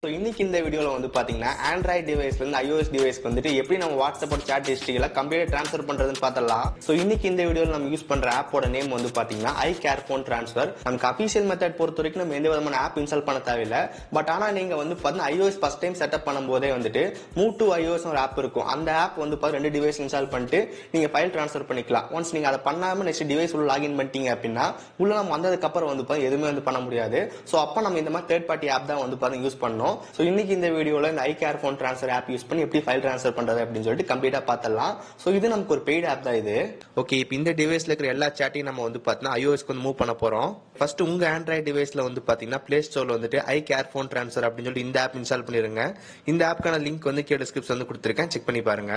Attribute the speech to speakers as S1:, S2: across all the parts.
S1: So, இன்னைக்கு இந்த வீடியோல வந்து பாத்தீங்கன்னா Android டிவைஸ்ல இருந்து iOS டிவைஸ்க்கு வந்துட்டு எப்படி நம்ம WhatsApp chat historyல கம்ப்ளீட்டா ட்ரான்ஸ்ஃபர் பண்றதுன்னு பார்த்தலாம். சோ இன்னைக்கு இந்த வீடியோல நம்ம யூஸ் பண்ற ஆப்போட நேம் வந்து பாத்தீங்கன்னா iCarePhone Transfer. நமக்கு அபிஷியல் மெத்தட் பொறுத்த வரைக்கும் நம்ம எந்த விதமான ஆப் இன்ஸ்டால் பண்ண தேவையில்லை. பட் ஆனா நீங்க வந்து பாத்தீங்கன்னா iOS ஃபர்ஸ்ட் டைம் செட்டப் பண்ணும்போதே வந்துட்டு Move to iOS ஒரு ஆப் இருக்கும். அந்த ஆப் வந்து பாத்தீங்கன்னா ரெண்டு டிவைஸ் இன்ஸ்டால் பண்ணிட்டு நீங்க ஃபைல் ட்ரான்ஸ்ஃபர் பண்ணிக்கலாம். ஒன்ஸ் நீங்க அதை பண்ணாம நெக்ஸ்ட் டிவைஸ் உள்ள லாகின் பண்ணிட்டீங்க அப்படின்னா உள்ள நம்ம வந்ததுக்கு அப்புறம் வந்து பாத்தீங்கன்னா எதுவுமே வந்து பண்ண முடியாது. சோ அப்ப நம்ம இந்த மாதிரி தேர்ட் பார்ட்டி ஆப் தான் வந்து பாத்தீங்கன்னா யூஸ் பண்ணோம். சோ இன்னைக்கு இந்த வீடியோல இந்த iCarePhone Transfer ஆப் யூஸ் பண்ணி எப்படி ஃபைல் ட்ரான்ஸ்ஃபர் பண்றது அப்படின்னு சொல்லிட்டு கம்ப்ளீட்டா பார்த்தலாம். சோ இது நமக்கு ஒரு பெய்ட் ஆப் தான் இது. ஓகே, இப்போ இந்த டிவைஸ்ல இருக்கிற எல்லா சாட்டையும் நம்ம வந்து பார்த்தீங்கன்னா iOSக்கு வந்து மூவ் பண்ண போறோம். ஃபர்ஸ்ட் உங்க Android டிவைஸ்ல வந்து பாத்தீங்கன்னா Play Storeல வந்துட்டு iCarePhone Transfer அப்படின்னு சொல்லிட்டு இந்த ஆப் இன்ஸ்டால் பண்ணிருங்க. இந்த ஆப்க்கான லிங்க் வந்து கீழ டிஸ்கிரிப்ஷன்ல வந்து கொடுத்திருக்கேன், செக் பண்ணி பாருங்க.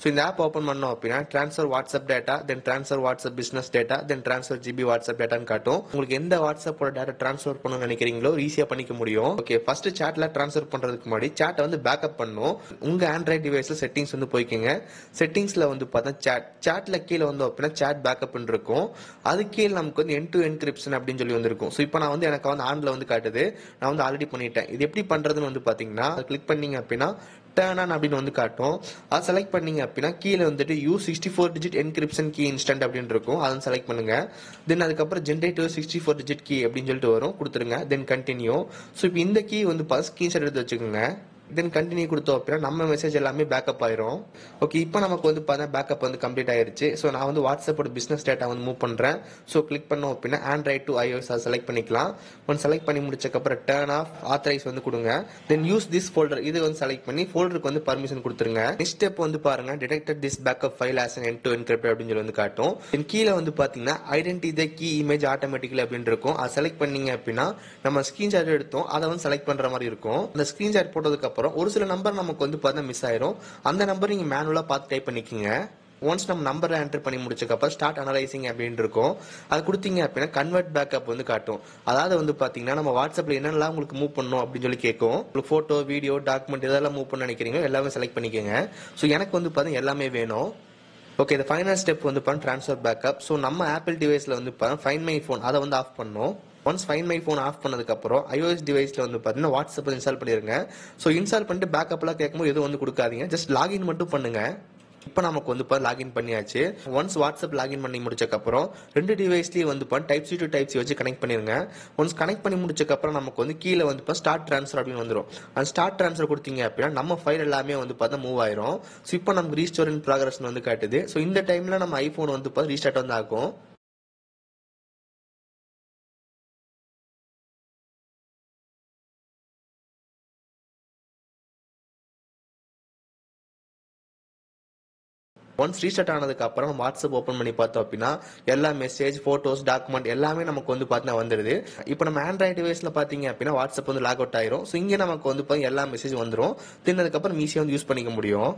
S1: சோ இந்த ஆப் ஓபன் பண்ணோம் அப்படின்னா ட்ரான்ஸ்ஃபர் வாட்ஸ்அப் டேட்டா, தென் ட்ரான்ஸ்ஃபர் வாட்ஸ்அப் பிசினஸ் டேட்டா, தென் ட்ரான்ஸ்ஃபர் ஜிபி வாட்ஸ்அப் டேட்டான்னு காட்டும். உங்களுக்கு எந்த வாட்ஸ்அப்போட டேட்டா ட்ரான்ஸ்ஃபர் பண்ணணும்னு நினைக்கிறீங்களோ ஈஸியா பண்ணிக்க முடியும். ஓகே, ஃபர்ஸ்ட் சாட்ல ட்ரான்ஸ்ஃபர் பண்றதுக்கு முன்னாடி சாட்டை வந்து பேக்கப் பண்ணணும். உங்க Android டிவைஸ்ல செட்டிங்ஸ் வந்து போய்க்கங்க. செட்டிங்ஸ்ல வந்து பார்த்தா சாட்ல கீழே வந்து அப்படின்னா சாட் பேக்கப் இருக்கும். அது கீழே நமக்கு வந்து எண்ட் டு என்கிரிப்ஷன் அப்படின்னு சொல்லி வந்திருக்கும். ஸோ இப்போ நான் வந்து எனக்கு வந்து ஆன்ல வந்து காட்டுது, நான் வந்து ஆல்ரெடி பண்ணிட்டேன். இது எப்படி பண்றதுன்னு வந்து பாத்தீங்கன்னா கிளிக் பண்ணீங்க அப்படின்னா டர்ன் ஆன் அப்படின்னு வந்து காட்டும். அதை செலக்ட் பண்ணீங்க அப்படின்னா கீழே வந்துட்டு use 64 digit encryption key instant அப்படின்னு இருக்கும், அதை செலக்ட் பண்ணுங்க. தென் அதுக்கப்புறம் ஜென்ரேட் 64 டிஜிட் கீ அப்படின்னு சொல்லிட்டு வரும், கொடுத்துருங்க. தென் கண்டினியூ. ஸோ இப்போ இந்த கீ வந்து ஸ்கிரீன்ஷாட் எடுத்து வச்சுக்கோங்க. தென் கண்டினியூ கொடுத்தோம் அப்படின்னா நம்ம மெசேஜ் எல்லாமே பேக்கப் ஆயிரும். ஓகே, இப்போ நமக்கு வந்து பார்த்தா பேக்கப் வந்து கம்ப்ளீட் ஆயிருச்சு. ஸோ நான் வந்து வாட்ஸ்அப்போட பிசினஸ் டேட்டா வந்து மூவ் பண்றேன். ஸோ கிளிக் பண்ணோம் அப்படின்னா Android to iOS அதை செலக்ட் பண்ணிக்கலாம். ஒன் செலக்ட் பண்ணி முடிச்சக்கப்புறம் டர்ன் ஆஃப் ஆத்தரைஸ் வந்து கொடுங்க. தென் யூஸ் திஸ் ஃபோல்டர் இது வந்து செலக்ட் பண்ணி ஃபோல்டருக்கு வந்து பர்மிஷன் கொடுத்துருங்க. நெக்ஸ்ட் ஸ்டெப் வந்து பாருங்க, detected this backup file as an end to encrypt அப்படின்னு சொல்லி வந்து காட்டும். தென் கீழே வந்து பாத்தீங்கன்னா identify the key image automatically அப்படின்னு இருக்கும். அதை செலக்ட் பண்ணீங்க அப்படின்னா நம்ம ஸ்கிரீன்ஷாட் எடுத்தோம் அதை வந்து செலக்ட் பண்ற மாதிரி இருக்கும். அந்த ஸ்கிரீன்ஷாட் போட்டதுக்கு அப்புறம் ஒரு சில நம்பர் நமக்கு வந்து பார்த்தா மிஸ் ஆயிரும். அந்த நம்பர் நீங்க மேனுவலா பார்த்து டைப் பண்ணிக்கோங்க. ஒன்ஸ் நம்ம நம்பரை என்டர் பண்ணி முடிச்சக்கப்புறம் ஸ்டார்ட் அனலைசிங் அப்படின்னு இருக்கும். அது கொடுத்தீங்க அப்படின்னா கன்வெர்ட் பேக்கப் வந்து காட்டும். அதாவது வந்து பாத்தீங்கன்னா நம்ம வாட்ஸ்அப்ல என்னெல்லாம் உங்களுக்கு மூவ் பண்ணணும் அப்படின்னு சொல்லி கேட்கும். உங்களுக்கு போட்டோ, வீடியோ, டாக்குமெண்ட் இதெல்லாம் மூவ் பண்ண நினைக்கிறீங்க எல்லாமே செலக்ட் பண்ணிக்கோங்க. ஸோ எனக்கு வந்து பாத்தீங்கன்னா எல்லாமே வேணும். ஓகே, இந்த ஃபைனல் ஸ்டெப் வந்து ட்ரான்ஸ்ஃபர் பேக்கப். ஸோ நம்ம ஆப்பிள் டிவைஸ்ல வந்து ஃபைண்ட் மை ஃபோன் அதை வந்து ஆஃப் பண்ணணும். Once find my phone off பண்ணதுக்கு அப்புறம் iOS டிவைஸ்ல வந்து பாத்தீங்கன்னா வாட்ஸ்அப் இன்ஸ்டால் பண்ணிருங்க. ஸோ இன்ஸ்டால் பண்ணிட்டு பேக்கப்லாம் கேட்கும்போது எதுவும் வந்து கொடுக்காதீங்க, ஜஸ்ட் லாகின் மட்டும் பண்ணுங்க. இப்போ நமக்கு வந்து லாகின் பண்ணியாச்சு. ஒன்ஸ் வாட்ஸ்அப் லாகின் பண்ணி முடிச்சக்கப்புறம் ரெண்டு டிவைஸ்லயும் வந்து type C to type C வச்சு கனெக்ட் பண்ணிருங்க. ஒன்ஸ் கனெக்ட் பண்ணி முடிச்சக்கப்புறம் நமக்கு வந்து கீழே வந்து ஸ்டார்ட் ட்ரான்ஸ்ஃபர் அப்படின்னு வந்துடும். அந்த ஸ்டார்ட் ட்ரான்ஸ்ஃபர் கொடுத்தீங்க அப்படின்னா நம்ம ஃபைல் எல்லாமே வந்து பார்த்தா மூவ் ஆயிரும். ஸோ இப்போ நமக்கு ரீஸ்டோர் இன் ப்ராக்ரஸ் வந்து காட்டுது. ஸோ இந்த டைம்ல நம்ம ஐபோன் வந்து ரீஸ்டார்ட் வந்து ஆகும். ஒன்ஸ் ரீஸ்டார்ட் ஆனதுக்கு அப்புறம் நம்ம வாட்ஸ்அப் ஓபன் பண்ணி பார்த்தோம் அப்படின்னா எல்லா மெசேஜ், போட்டோஸ், டாக்குமெண்ட் எல்லாமே நமக்கு வந்து பார்த்தீங்கன்னா வந்துருது. இப்போ நம்ம Android டிவைஸ்ல பாத்தீங்க அப்படின்னா வாட்ஸ்அப் வந்து லாக் அவுட் ஆயிரும். ஸோ இங்கே நமக்கு வந்து எல்லா மெசேஜ் வந்துடும். தின்னதுக்கு அப்புறம் ஈஸியா வந்து யூஸ் பண்ணிக்க முடியும்.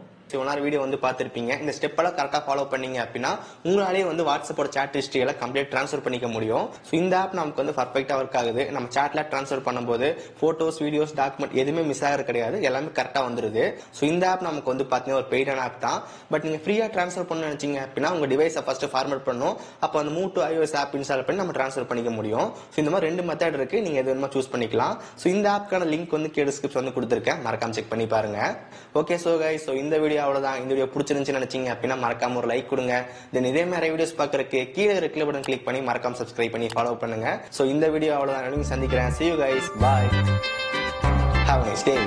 S1: வீடியோ வந்து பார்த்திருப்பீங்க. இந்த ஸ்டெப் எல்லாம் கரெக்டா ஃபாலோ பண்ணீங்க அப்படின்னா உங்களாலேயே வந்து வாட்ஸ்அப்போட சாட் ஹிஸ்டரி எல்லாம் கம்ப்ளீட் ட்ரான்ஸ்ஃபர் பண்ணிக்க முடியும். ஸோ இந்த ஆப் நமக்கு வந்து பர்ஃபெக்டா ஒர்க் ஆகுது. நம்ம சாட்ல ட்ரான்ஸ்ஃபர் பண்ணும்போது போட்டோஸ், வீடியோஸ், டாக்குமெண்ட் எதுவுமே மிஸ் ஆகிறது கிடையாது, எல்லாமே கரெக்டா வந்துருது. ஸோ இந்த ஆப் நமக்கு வந்து பாத்தீங்கன்னா ஒரு பெய்டான ஆப் தான். பட் நீங்க ஃப்ரீயா ட்ரான்ஸ்ஃபர் பண்ண நினைச்சீங்க அப்படின்னா உங்க டிவைஸை ஃபர்ஸ்ட் ஃபார்மேட் பண்ணணும். அப்போ அந்த Move to iOS app install பண்ணி நம்ம ட்ரான்ஸ்ஃபர் பண்ணிக்க முடியும். ஸோ இந்த மாதிரி ரெண்டு மெத்தட் இருக்கு, நீங்க எது வேணுமா சூஸ் பண்ணிக்கலாம். ஸோ இந்த ஆப்க்கான லிங்க் வந்து கீழ டிஸ்கிரிப்ஷன் வந்து கொடுத்துருக்கேன், மறக்காம செக் பண்ணி பாருங்க. ஓகே, சோ கைஸ், ஸோ இந்த வீடியோ அவ்வளவுதான். இந்த வீடியோ பிடிச்சிருந்துச்சு நினைச்சீங்க அப்படின்னா மறக்காம ஒரு லைக் கொடுங்க. தென் இதே மாதிரி வீடியோஸ் பார்க்கறதுக்கு கீழே இருக்கிற பட்டன் கிளிக் பண்ணி மறக்காம சப்ஸ்கிரைப் பண்ணி ஃபாலோ பண்ணுங்க. சோ இந்த வீடியோ அவ்வளவுதான், சந்திக்கிறேன். See you guys, bye, have a nice day.